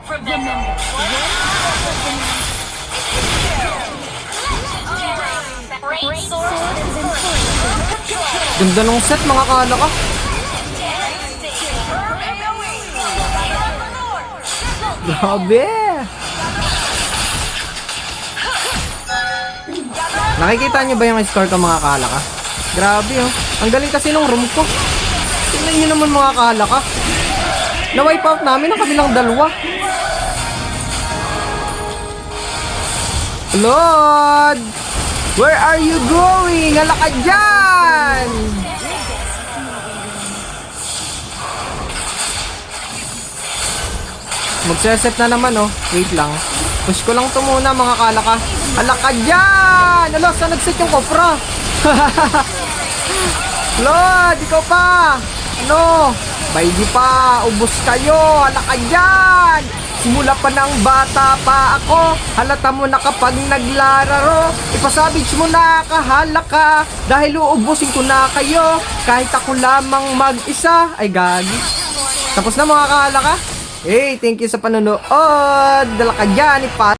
Ganda ng set mga kalaka. Grabe. Nakikita nyo ba yung score ko mga kalaka? Grabe oh. Ang galing kasi nung room ko. Tingnan nyo naman mga kalaka. Na-wipe out namin ang kabilang dalawa. Lord! Where are you going? Hala ka dyan! Magseset na naman oh. Wait lang. Push ko lang to muna mga kalaka. Hala ka dyan! Hala, saan nag-set yung kopra? Lord, ikaw pa! Ano? Baby pa, ubos kayo! Hala ka dyan! Simula pa ng bata pa ako, halata mo na kapag naglararo. Ipasabits mo na kahala ka, dahil uubusin ko na kayo. Kahit ako lamang mag-isa. Ay gagi. Tapos na mga kahala ka. Hey, thank you sa panonood. Dala ka dyan,